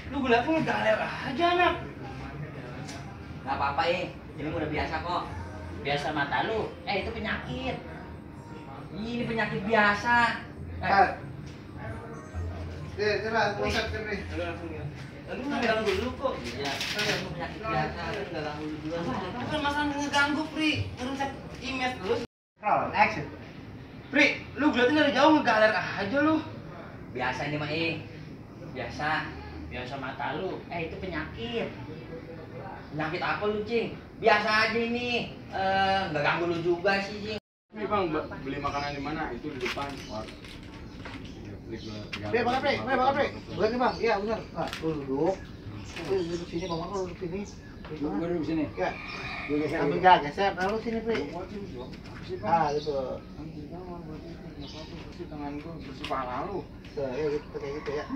Lu gue liat ngegaler aja anak. Gak apa-apa ini udah biasa kok. Biasa mata lu, itu penyakit. Ini penyakit biasa. Cerah, pusat kan nih. Lu nggak ganggu dulu kok. Iya, itu penyakit biasa, lu nggak ganggu lu duluan. Bukan masalah ngeganggu, Pri. Ngerusak image terus. Roll, action. Pri, lu ngeliatin dari jauh ngegaler aja lu. Biasa ini mah biasa. Biasa mata lu, itu penyakit. Penyakit apa lu, Cing? Biasa aja ini. Nggak ganggu lu juga sih, Cing. Ini Bang, beli makanan di mana? Itu di depan. Pri, makan Pri, makan Pri. Bukan nih Bang, iya benar. Nah, lu duduk. Lu duduk sini, Bang, lu duduk sini. Gue duduk sini. Ya. Ambil gak geser, lalu sini Pri. Ah, gitu. Bersih tangan gue, bersih pala lu. Tuh, ya gitu, kayak gitu ya.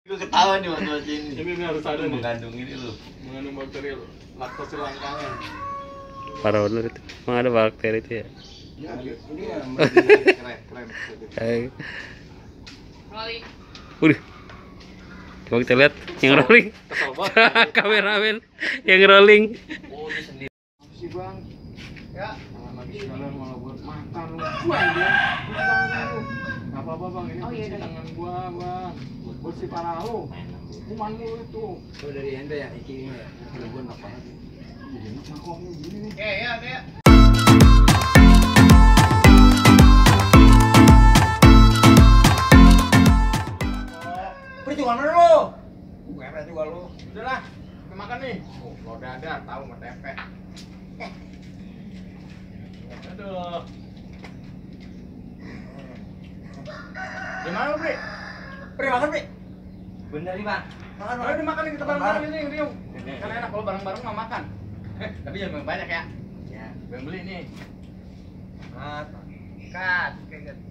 Gue ketawa nih waktu ini. Ini harus ada nih. Mengandung ini lu. Mengandung bakteri laktose langkanya. Parah bener itu. Emang ada bakteri itu ya? Ya, ini keren. Rolling. Udah. Coba kita lihat yang rolling. Kesel banget. Kameramen yang rolling. Oh, ini sendiri. Si Bang. Ya. Malah lagi sekalian malah buat mantan lu. Cuan dia. Tangan lu. Enggak apa-apa Bang, ini bersih tangan gua, Bang. Bersih pala lu. Kuman lu itu. Itu dari ente ya, iki ini ya. Kalau gua enggak apa-apa. Jadi enak mangkoknya gini nih. Ya. Perhitungan mana lu? Gue juga lu. Udahlah, kita makan nih. Oh, lo dadar tahu sama tempe. Aduh. Gimana lu, Pri? Pri, makan, Pri. Bener nih, Bang. Makan, Ayo dimakan nih, kita bareng-bareng ini, Rio. Kan enak kalau bareng-bareng nggak makan. Tapi jangan banyak ya. Ya. Gue beli nih. Cut, kayak gitu.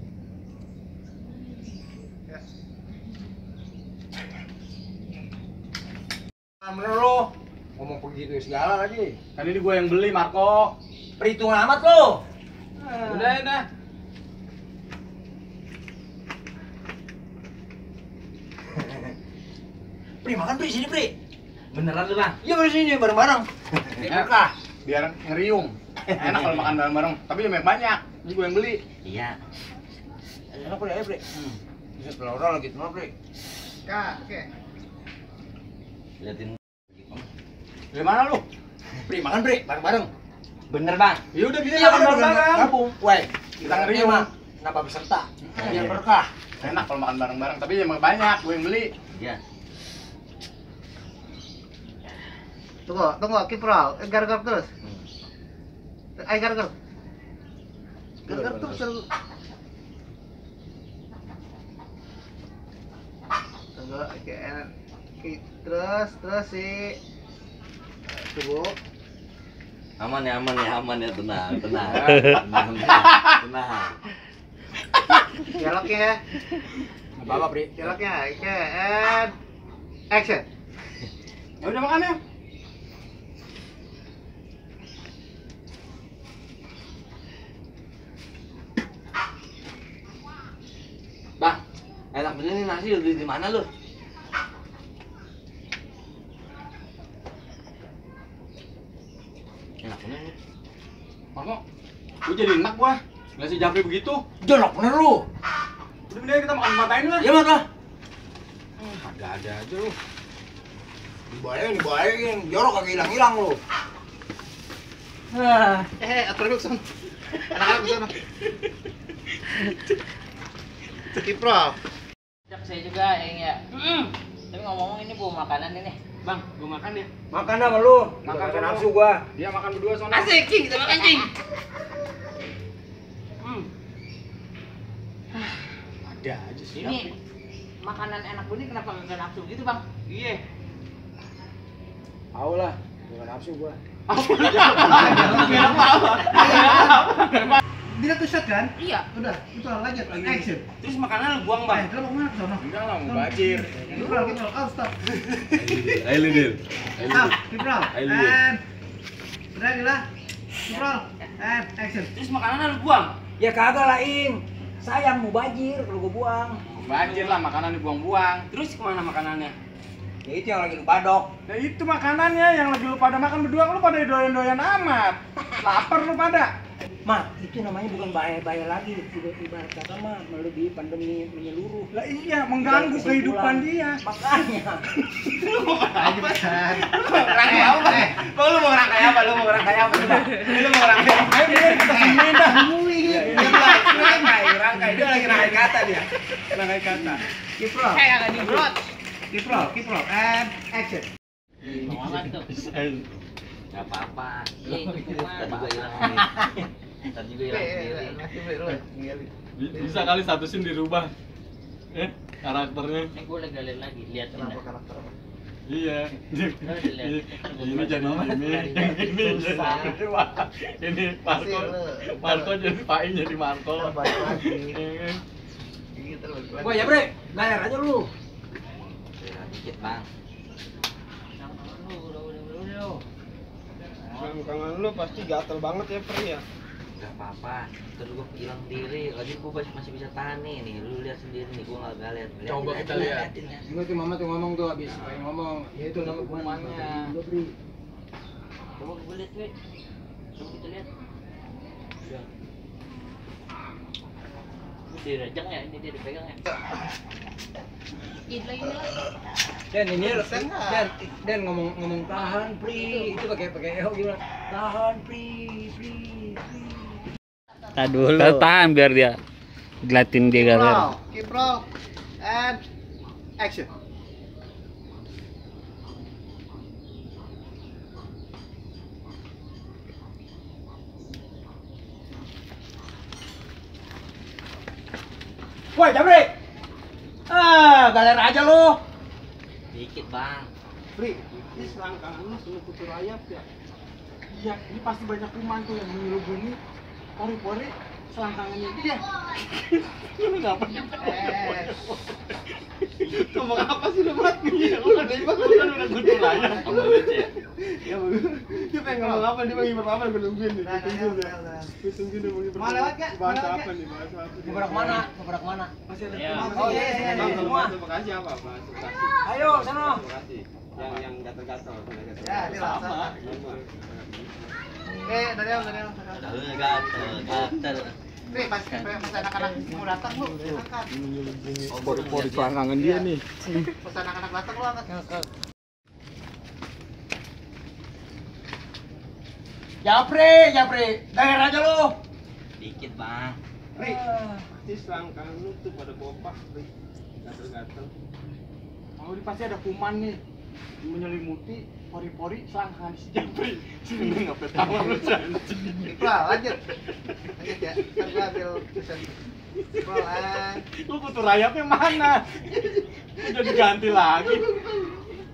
Ya. Bener lu. Ngomong begitu segala lagi. Kan ini gue yang beli, Marco. Perhitungan amat lu. Udah. Pri, makan, Pri. Sini, Pri. Beneran lu, Bang? Iya, di sini bareng-bareng. Berkah. Biar ngeriung. Enak kalau makan bareng-bareng. Tapi jangan banyak. Ini gue yang beli. Iya. Enak Pri, ayo Pri. Bisa pelauran lagi semua Pri. Kak, oke. Liatin. Gimana lu? Pri, makan Pri, bareng-bareng. Bener, Bang. Ya udah gini Iya, makan bareng-bareng. Gabung. Woi, Kita ngeriung. Kenapa peserta? Biar berkah. Enak kalau makan bareng-bareng. Tapi jangan banyak. Gue yang beli. Iya. Tunggu, Kipral. Gargar terus. Ayo gargar. Gargar terus. Tunggu, oke. Terus si tunggu. Aman ya, tenang. Tenang. Dialognya ya. Apa-apa, Pri? Dialognya. Oke, and action. Ya udah makan ya. Bang, enak bener nih nasi lu beli di mana lu? Enak bener nih. Marco, gue jadi enak gua. Ngasih Jafri begitu. Jorok bener lu. Udah bener kita makan matain lah. Ya mata. Ada aja lu. Dibayangin, jorok kagak hilang-hilang lu. Atur dulu son. Anak-anak ke sana. Kipral. Cak saya juga ya. Tapi ngomong-ngomong ini bu makanan ini. Bang, gua makan ya. Makan sama lu. Makan Makan sama nafsu gua. Dia makan berdua sono. Asik cing, kita makan cing. Ada aja sih. Ini makanan enak bunyi kenapa nggak nafsu gitu bang? Iya. Tahu lah, bukan nafsu gua. Dia tuh shot kan? Iya. Udah, itu lanjut action. Terus makanan lu buang, Bang. Lu mau kemana ke sana? Enggak lah, mau bajir. Kipral, oh stop. Ayo lu, Dil. Stop, Kipral. Ayo, And udah gila. Kipral, and action. Terus makanan lu buang. Ya kagak lah, Im. Sayang mau bajir kalau gua buang. Bajir lah, makanan dibuang-buang. Terus kemana makanannya? Ya itu yang lagi lu badok. Ya itu makanannya yang lagi lu pada makan berdua, lu pada doyan-doyan amat. Lapar lu pada. Ma, itu namanya bukan bahaya lagi. Sudah ibarat kata mah melebihi pandemi menyeluruh. Lah iya, mengganggu kehidupan dia. Makanya. Aja pesan. Rangkai apa? Lu mau rangkai apa? Lu mau rangkai apa? Lu mau rangkai apa? Ayo kita sembuhin dah. Rangkai. Dia lagi rangkai kata dia. Rangkai kata. Kiprol. Kayak agak dibrot. Kiprol. And action. Banget tuh. Nggak apa-apa. Cing, Tadi cuma juga hilang sendiri. Tadi juga hilang sendiri. Bisa kali satu scene dirubah. Karakternya. ini gue legalin lagi, lihat Kenapa karakter apa? Iya. lihat. Ini jadi ini. Ini Marco jadi Pak jadi Marco. Balik lagi. Gitu Wah ya bre, galer aja lu. Ya, dikit bang. Tangan lu pasti gatel banget ya, Pri ya. Gak apa-apa. Terus gue hilang sendiri. Lagi gue masih bisa tahan nih. Lu lihat sendiri nih. Gue nggak galet. Coba kita lihat. Ini tuh mama tuh ngomong tuh habis ngomong. Ya itu nama Hukumannya. Coba gue lihat, weh. Coba kita lihat. Ini dirajang ya, ini dia dipegang ya. Dan ini dan ngomong tahan Pri. Itu pakai gimana? Tahan Pri. Tahan biar dia dilatih dia galer. Kiprol. And action. Woi, Jamri. Galer aja lu. Dikit bang. Pri, ini selangkangan lu penuh kutu rayap ya. Iya, ini pasti banyak kuman tuh yang menyelubuhi pori-pori selangkangannya dia. Lu ngapain? Ngomong apa sih lu buat nih? Lu udah kutu rayap. Kamu lucu ya? Ya bagus. Dia pengen ngomong apa? Dia pengen apa? Gue nungguin nih. Gue tungguin dia mau ngibur. Mau lewat nggak? Bahasa Mau lewat apa nih? Bahasa apa? Ngebrak mana? Ngebrak mana? Masih ada Iya. kuman. Oh, iya, iya, Bang, iya, kalau semua. bahasa Bekasi apa? Bahasa Bekasi. Ayo, sana. Bekasi. Yang gatal-gatal. Ya, dia Sama. Daniel. Gatel. Pri, pas anak-anak mau datang lu, angkat. Pori-pori selangkangan dia nih. Pas anak-anak datang lu angkat. Japri, galer aja lu. Dikit bang. Pri, pasti selangkangan lu tuh pada bopak, Pri. Gatal-gatal. Oh, ini pasti ada kuman nih. Menyelimuti pori-pori selangkangan si Japri. Sebenernya nggak petawa lu janji. Kiprol, lanjut ya. Ntar gua ambil tulisan. Kiprol, and Lu kutu rayapnya mana? Lu jadi ganti lagi.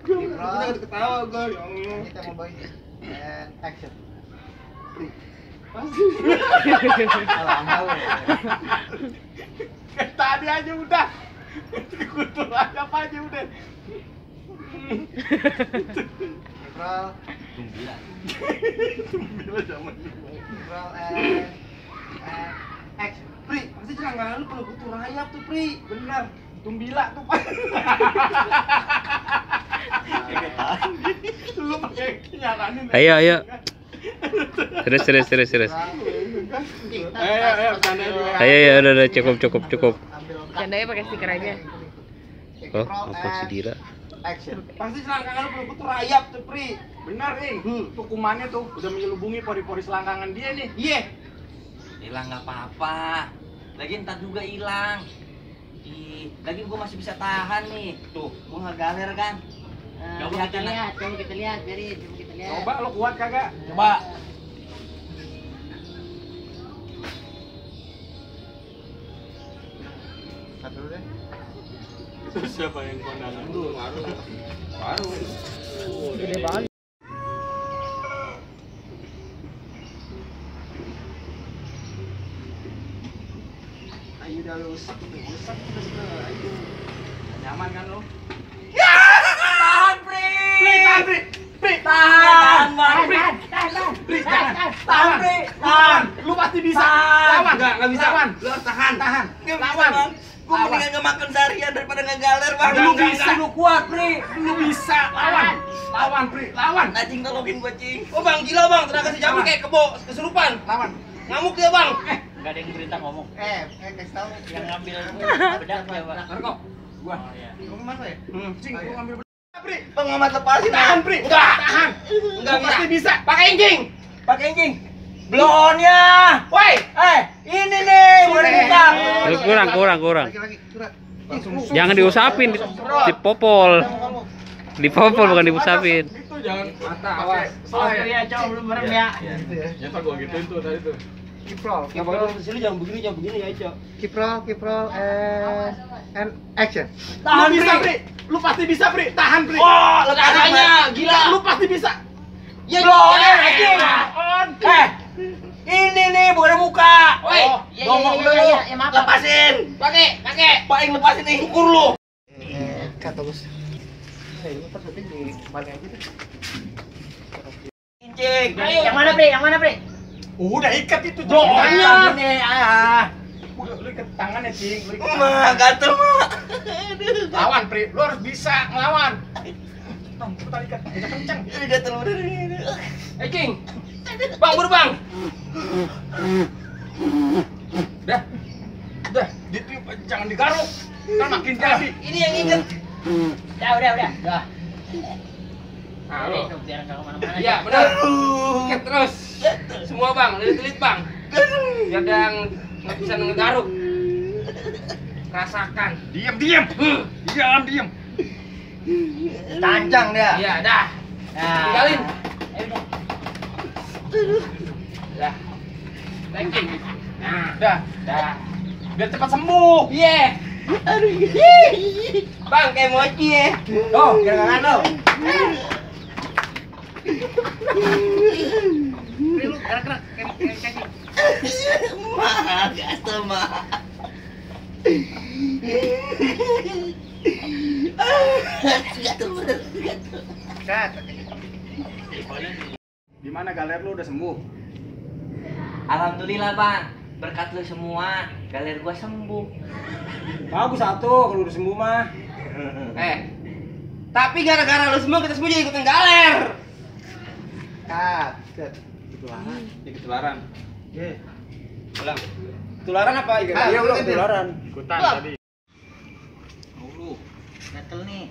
Kiprol. Jangan ketawa gua, ya Allah. Kita mau bawa ini. And action. Pasti. Lama lu. Kayak tadi aja udah. Kutu rayap aja udah. Kiprol. Tumbilan. Bila zaman dulu. Kiprol, and action. Pri, pasti selangkangan lu perlu kutu rayap tuh, Pri. Bener. Tumbila tuh, Pak. Lu pakai nyaranin. Ayo. Terus. Ayo, bercanda juga. Ayo, udah cukup. Ambil. Candanya pakai stiker aja. Oh, apa sih Dira? Action. Pasti selangkangan lu perlu kutu rayap tuh, Pri. Bener, nih. Tuh kumannya tuh udah menyelubungi pori-pori selangkangan dia nih. Iya. Hilang nggak apa-apa. Lagi ntar juga hilang. Lagi gue masih bisa tahan nih. Tuh, gue nggak galer kan. Coba kita lihat, biarin, coba kita lihat. Coba lo kuat kagak? Coba. Cut dulu deh. Itu siapa yang kondangan dulu? Baru. Gede banget. Ayo dah lu usap. Ayo. Nyaman kan lo? Tahan, Pri. Tahan, Pri. Tahan, Pri. Lu pasti bisa. Lawan. Enggak bisa. Lawan. Lu harus tahan. Lawan. Gue mendingan nggak makan seharian daripada nggak galer bang. Lu bisa, lu kuat, Pri. Lu bisa. Lawan, Pri. Lawan. Cing tolongin gue cing. Oh bang, gila bang, tenaga si Jamil kayak kesurupan. Lawan. Ngamuk dia bang. Enggak ada yang perintah ngomong. Kasih tahu. Yang ngambil bedak ya, Pak. Marco. Gua. Oh iya. Lu mana ya? Cing, gua ngambil Pri, bang Mamat lepasin. tahan, Pri. Enggak. Tahan. Enggak Lu pasti bisa. Pakai anjing. Pakai anjing. Blonnya. Woi, Ini nih, boleh buka. Kurang. lagi, curhat. Jangan diusapin, dipopol. Dipopol bukan diusapin. Itu jangan mata. Awas. Oh ya, coba belum merem ya. Gitu ya. Ya tak gua gituin tuh tadi tuh. Kiprol, Ya pokoknya di sini jangan begini ya, Cok. Kiprol, and action. Lu bisa, Pri. Lu pasti bisa, Pri. Tahan, Pri. Oh, letaknya gila. Lu pasti bisa. Ya blonnya anjing. Ini nih, boleh buka. Woi, Bongok lu. ya maaf. Lepasin. Pakai. Paling lepasin nih, ukur lu. Kata bos. Ini pas di balik aja deh. Incing. Yang mana, Bre? Udah ikat itu Blonnya. jodohnya. Ini, Lu ikat tangannya, Cing. Lu ikat Mah, gatel mah. lawan, Pri. Lu harus bisa ngelawan. Bang, putar ikat. Ikat kencang. Ini gatel bener ini. Cing. Bang, buru, Bang. Udah, ditiup jangan digaruk. Kan makin jadi. Ini yang inget. Udah. Nah, Ini lu. biar enggak kemana-mana. Iya, benar. Ikat terus. Semua, Bang. Lilit-lilit, Bang. Biar ada yang nggak bisa ngegaruk. Rasakan. Diam. Diam. Tancang dia. Iya, dah. Tinggalin. Udah. Dah. Ranking. Nah, dah. Biar cepat sembuh. Iya. Bang, kayak mochi ya. Tuh, kira-kira lo. Mah, gatel mah. Gatel bener, gatel. Gimana galer lu udah sembuh? Alhamdulillah bang, berkat lu semua, galer gua sembuh. Bagus satu kalau udah sembuh mah. Tapi gara-gara lu semua kita semua jadi ikutan galer. Ketularan. Ulang. Ketularan apa? Iya, udah ketularan. Ikutan tadi. Gatel nih.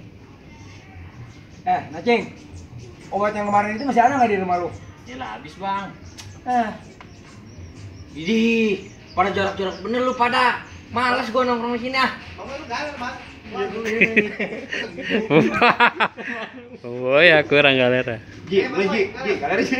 Nacing. Obat yang kemarin itu masih ada nggak di rumah lu? Ya lah habis, Bang. Idih, pada jorok-jorok bener lu pada. Males gua nongkrong di sini ah. Oh ya kurang galer. Galeri.